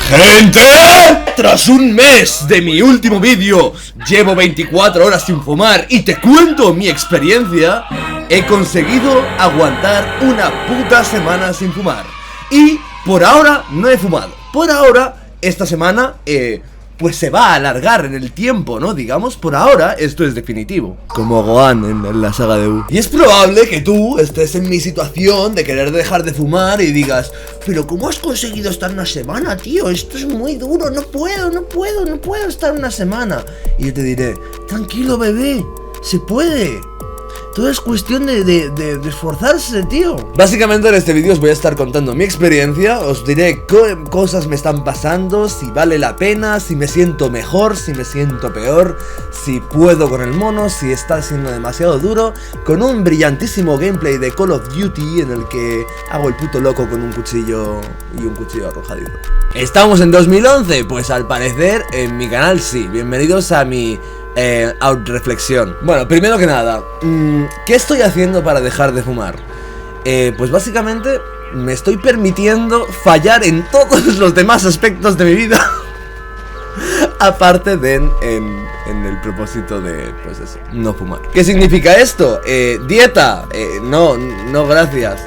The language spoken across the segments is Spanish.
¡Gente! Tras un mes de mi último vídeo, llevo 24 horas sin fumar y te cuento mi experiencia. He conseguido aguantar una puta semana sin fumar. Y por ahora no he fumado. Por ahora, esta semana, pues se va a alargar en el tiempo, ¿no? Digamos, por ahora esto es definitivo. Como Gohan en la saga de U. Y es probable que tú estés en mi situación de querer dejar de fumar y digas: pero ¿cómo has conseguido estar una semana, tío? Esto es muy duro, no puedo estar una semana. Y yo te diré: tranquilo, bebé, se puede. Todo es cuestión de esforzarse, tío. Básicamente en este vídeo os voy a estar contando mi experiencia. Os diré qué cosas me están pasando, si vale la pena, si me siento mejor, si me siento peor, si puedo con el mono, si está siendo demasiado duro, con un brillantísimo gameplay de Call of Duty en el que hago el puto loco con un cuchillo y un cuchillo arrojadizo. ¿Estamos en 2011? Pues al parecer en mi canal sí. Bienvenidos a mi autoreflexión. Bueno, primero que nada, ¿qué estoy haciendo para dejar de fumar? Pues básicamente me estoy permitiendo fallar en todos los demás aspectos de mi vida. Aparte de en el propósito de, pues eso, no fumar. ¿Qué significa esto? Dieta, no gracias.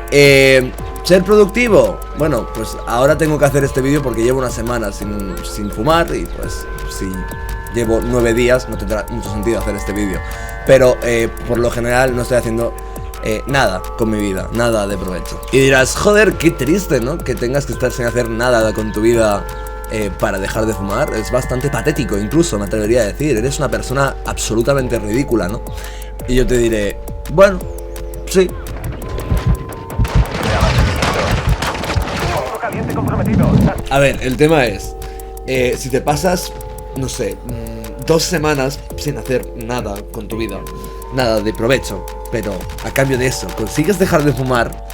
Ser productivo, bueno, pues ahora tengo que hacer este vídeo porque llevo una semana sin fumar y pues si llevo 9 días no tendrá mucho sentido hacer este vídeo. Pero por lo general no estoy haciendo nada con mi vida, nada de provecho. Y dirás: joder, qué triste, ¿no? Que tengas que estar sin hacer nada con tu vida para dejar de fumar. Es bastante patético, incluso me atrevería a decir. Eres una persona absolutamente ridícula, ¿no? Y yo te diré: bueno, sí. A ver, el tema es, si te pasas, no sé, 2 semanas sin hacer nada con tu vida, nada de provecho, pero a cambio de eso consigues dejar de fumar,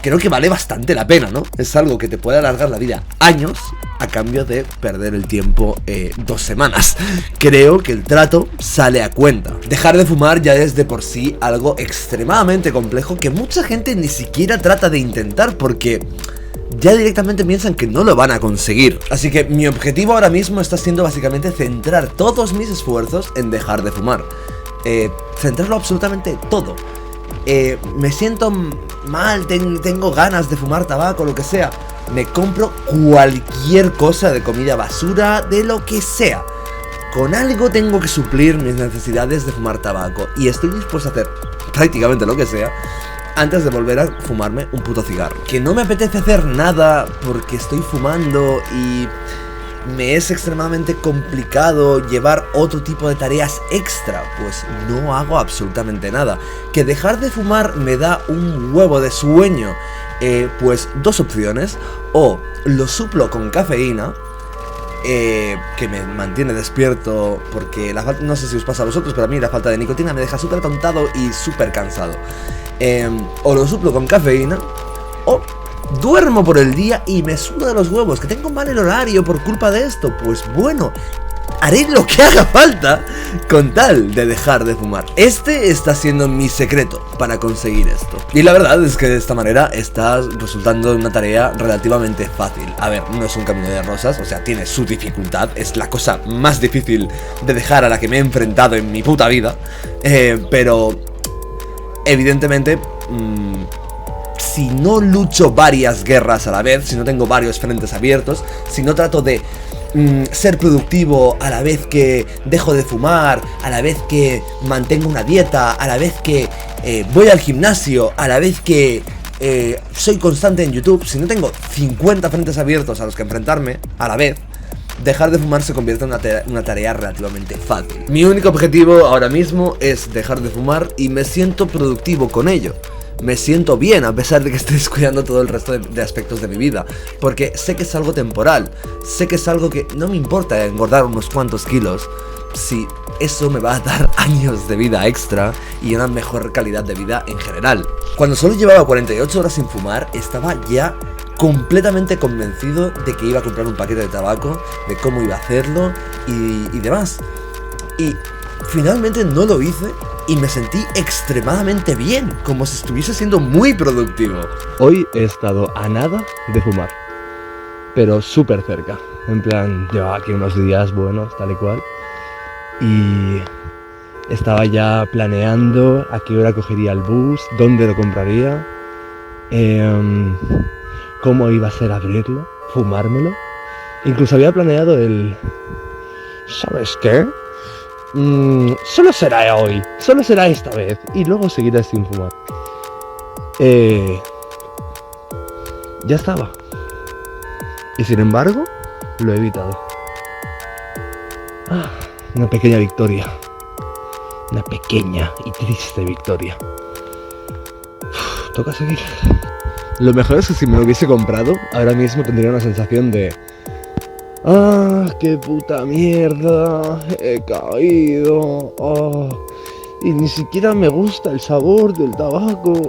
creo que vale bastante la pena, ¿no? Es algo que te puede alargar la vida años a cambio de perder el tiempo 2 semanas. Creo que el trato sale a cuenta. Dejar de fumar ya es de por sí algo extremadamente complejo que mucha gente ni siquiera trata de intentar porque ya directamente piensan que no lo van a conseguir. Así que mi objetivo ahora mismo está siendo básicamente centrar todos mis esfuerzos en dejar de fumar. Centrarlo absolutamente todo. Me siento mal, tengo ganas de fumar tabaco, lo que sea. Me compro cualquier cosa de comida basura, de lo que sea. Con algo tengo que suplir mis necesidades de fumar tabaco. Y estoy dispuesto a hacer prácticamente lo que sea antes de volver a fumarme un puto cigarro. Que no me apetece hacer nada porque estoy fumando y me es extremadamente complicado llevar otro tipo de tareas extra, pues no hago absolutamente nada. Que dejar de fumar me da un huevo de sueño, pues 2 opciones: o lo suplo con cafeína, que me mantiene despierto porque no sé si os pasa a vosotros, pero a mí la falta de nicotina me deja súper tontado y súper cansado. O lo suplo con cafeína, o duermo por el día y me suda de los huevos, que tengo mal el horario por culpa de esto. Pues bueno, haré lo que haga falta con tal de dejar de fumar. Este está siendo mi secreto para conseguir esto. Y la verdad es que de esta manera está resultando una tarea relativamente fácil. A ver, no es un camino de rosas, o sea, tiene su dificultad. Es la cosa más difícil de dejar a la que me he enfrentado en mi puta vida. Pero evidentemente, si no lucho varias guerras a la vez, si no tengo varios frentes abiertos, si no trato de ser productivo a la vez que dejo de fumar, a la vez que mantengo una dieta, a la vez que voy al gimnasio, a la vez que soy constante en YouTube, si no tengo 50 frentes abiertos a los que enfrentarme a la vez, dejar de fumar se convierte en una tarea relativamente fácil. Mi único objetivo ahora mismo es dejar de fumar y me siento productivo con ello. Me siento bien a pesar de que estoy descuidando todo el resto de aspectos de mi vida, porque sé que es algo temporal, sé que es algo que no me importa engordar unos cuantos kilos si eso me va a dar años de vida extra y una mejor calidad de vida en general. Cuando solo llevaba 48 horas sin fumar, estaba ya completamente convencido de que iba a comprar un paquete de tabaco, de cómo iba a hacerlo y demás. Y finalmente no lo hice y me sentí extremadamente bien, como si estuviese siendo muy productivo. Hoy he estado a nada de fumar, pero súper cerca. En plan, llevaba aquí unos días buenos, tal y cual. Y estaba ya planeando a qué hora cogería el bus, dónde lo compraría, cómo iba a ser abrirlo, fumármelo. Incluso había planeado el... ¿Sabes qué? Solo será hoy, solo será esta vez, y luego seguiré sin fumar. Ya estaba. Y sin embargo, lo he evitado. Una pequeña victoria. Una pequeña y triste victoria. Toca seguir. Lo mejor es que si me lo hubiese comprado, ahora mismo tendría una sensación de... ¡qué puta mierda! He caído. Y ni siquiera me gusta el sabor del tabaco.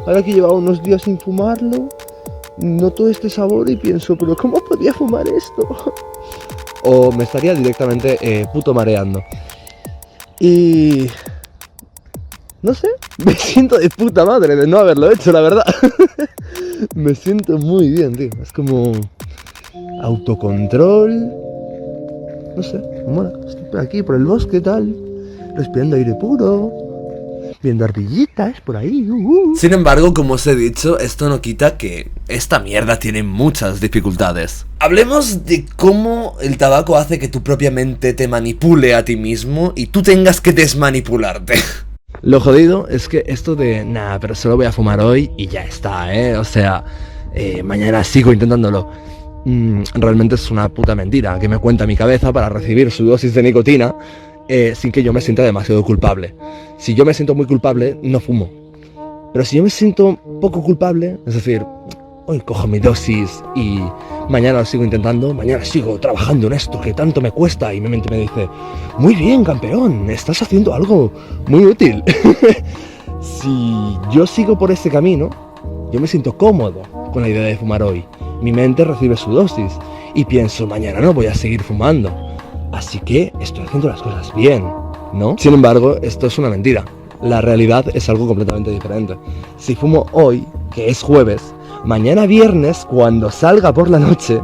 Ahora que llevaba unos días sin fumarlo, noto este sabor y pienso, ¿pero cómo podía fumar esto? O me estaría directamente puto mareando. Y... no sé, me siento de puta madre de no haberlo hecho, la verdad. Me siento muy bien, tío. Es como... autocontrol. No sé, me mola. Estoy por aquí, por el bosque, tal. Respirando aire puro. Viendo ardillitas por ahí. Sin embargo, como os he dicho, esto no quita que esta mierda tiene muchas dificultades. Hablemos de cómo el tabaco hace que tu propia mente te manipule a ti mismo y tú tengas que desmanipularte. Lo jodido es que esto de... Nah, pero solo voy a fumar hoy y ya está, O sea, mañana sigo intentándolo. Realmente es una puta mentira que me cuenta mi cabeza para recibir su dosis de nicotina sin que yo me sienta demasiado culpable. Si yo me siento muy culpable, no fumo. Pero si yo me siento poco culpable, es decir, hoy cojo mi dosis y mañana lo sigo intentando, mañana sigo trabajando en esto que tanto me cuesta, y mi mente me dice, muy bien, campeón, estás haciendo algo muy útil. Si yo sigo por ese camino, yo me siento cómodo con la idea de fumar hoy. Mi mente recibe su dosis y pienso, mañana no voy a seguir fumando. Así que estoy haciendo las cosas bien, ¿no? Sin embargo, esto es una mentira. La realidad es algo completamente diferente. Si fumo hoy, que es jueves, mañana viernes, cuando salga por la noche,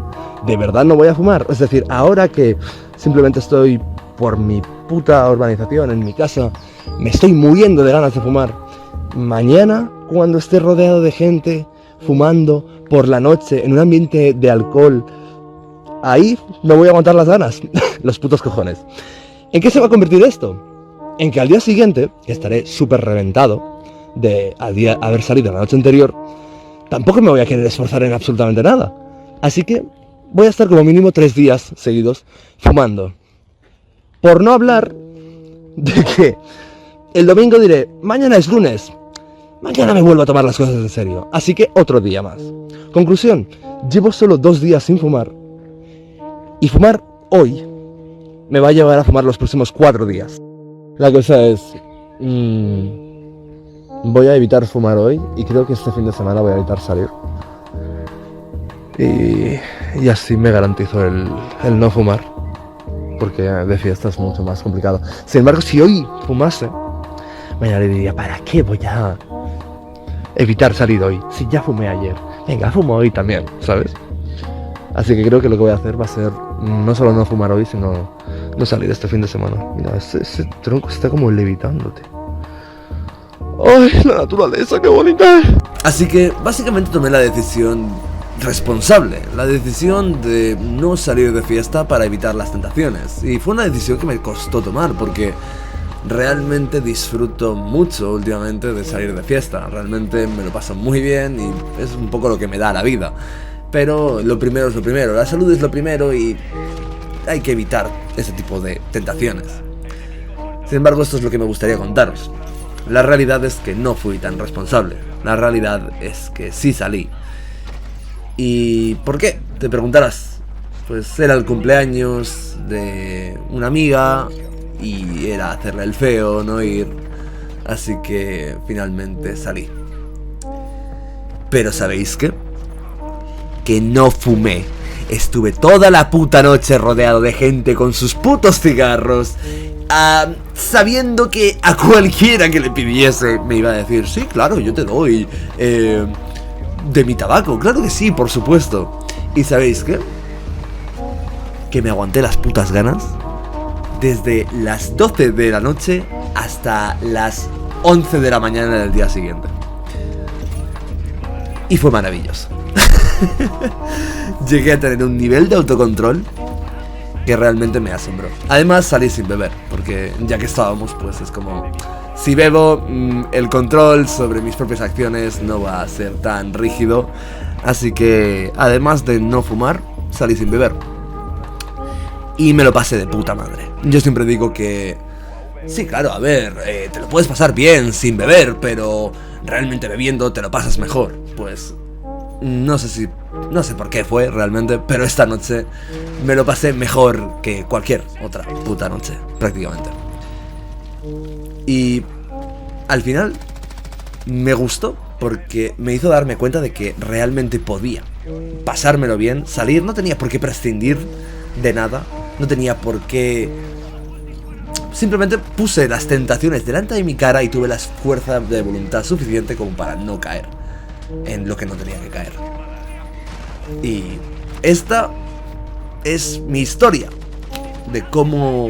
de verdad no voy a fumar. Es decir, ahora que simplemente estoy por mi puta urbanización, en mi casa, me estoy muriendo de ganas de fumar. Mañana, cuando esté rodeado de gente, fumando, por la noche, en un ambiente de alcohol, ahí me voy a aguantar las ganas. Los putos cojones. ¿En qué se va a convertir esto? En que al día siguiente, que estaré súper reventado de haber salido la noche anterior, tampoco me voy a querer esforzar en absolutamente nada. Así que voy a estar como mínimo 3 días seguidos fumando. Por no hablar de que el domingo diré, mañana es lunes, mañana me vuelvo a tomar las cosas en serio. Así que otro día más. Conclusión, llevo solo 2 días sin fumar. Y fumar hoy me va a llevar a fumar los próximos 4 días. La cosa es... voy a evitar fumar hoy y creo que este fin de semana voy a evitar salir. Y así me garantizo el no fumar. Porque de fiesta es mucho más complicado. Sin embargo, si hoy fumase, mañana le diría, ¿para qué voy a evitar salir hoy? Si ya fumé ayer. Venga, fumo hoy también, ¿sabes? Así que creo que lo que voy a hacer va a ser no solo no fumar hoy, sino no salir este fin de semana. Mira, ese tronco está como levitándote. ¡Ay, la naturaleza, qué bonita! Así que básicamente tomé la decisión responsable, la decisión de no salir de fiesta para evitar las tentaciones. Y fue una decisión que me costó tomar porque realmente disfruto mucho últimamente de salir de fiesta. Realmente me lo paso muy bien y es un poco lo que me da la vida. Pero lo primero es lo primero, la salud es lo primero y hay que evitar ese tipo de tentaciones. Sin embargo, esto es lo que me gustaría contaros. La realidad es que no fui tan responsable. La realidad es que sí salí. ¿Y por qué? Te preguntarás. Pues era el cumpleaños de una amiga y era hacerle el feo, no ir. Así que finalmente salí. Pero ¿sabéis qué? Que no fumé. Estuve toda la puta noche rodeado de gente con sus putos cigarros, sabiendo que a cualquiera que le pidiese me iba a decir, sí, claro, yo te doy, de mi tabaco, claro que sí, por supuesto. ¿Y sabéis qué? Que me aguanté las putas ganas desde las 12 de la noche hasta las 11 de la mañana del día siguiente. Y fue maravilloso. Llegué a tener un nivel de autocontrol que realmente me asombró. Además salí sin beber, porque ya que estábamos, pues es como... Si bebo, el control sobre mis propias acciones no va a ser tan rígido. Así que, además de no fumar, salí sin beber. Y me lo pasé de puta madre. Yo siempre digo que... Sí, claro, a ver, te lo puedes pasar bien sin beber, pero realmente bebiendo te lo pasas mejor. Pues... No sé por qué fue realmente, pero esta noche me lo pasé mejor que cualquier otra puta noche, prácticamente. Y al final me gustó porque me hizo darme cuenta de que realmente podía pasármelo bien, salir, no tenía por qué prescindir de nada, no tenía por qué... Simplemente puse las tentaciones delante de mi cara y tuve la fuerza de voluntad suficiente como para no caer en lo que no tenía que caer. Y esta es mi historia de cómo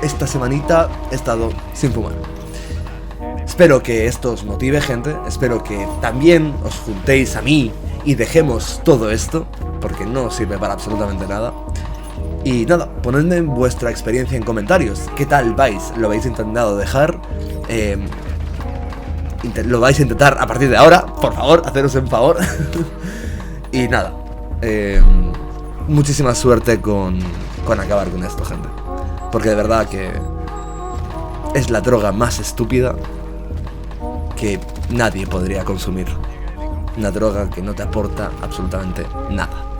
esta semanita he estado sin fumar. Espero que esto os motive, gente. Espero que también os juntéis a mí y dejemos todo esto, porque no sirve para absolutamente nada. Y nada, ponedme vuestra experiencia en comentarios. ¿Qué tal vais? ¿Lo habéis intentado dejar? Lo vais a intentar a partir de ahora, por favor, haceros un favor. Y nada, muchísima suerte con acabar con esto, gente. Porque de verdad que es la droga más estúpida que nadie podría consumir. Una droga que no te aporta absolutamente nada.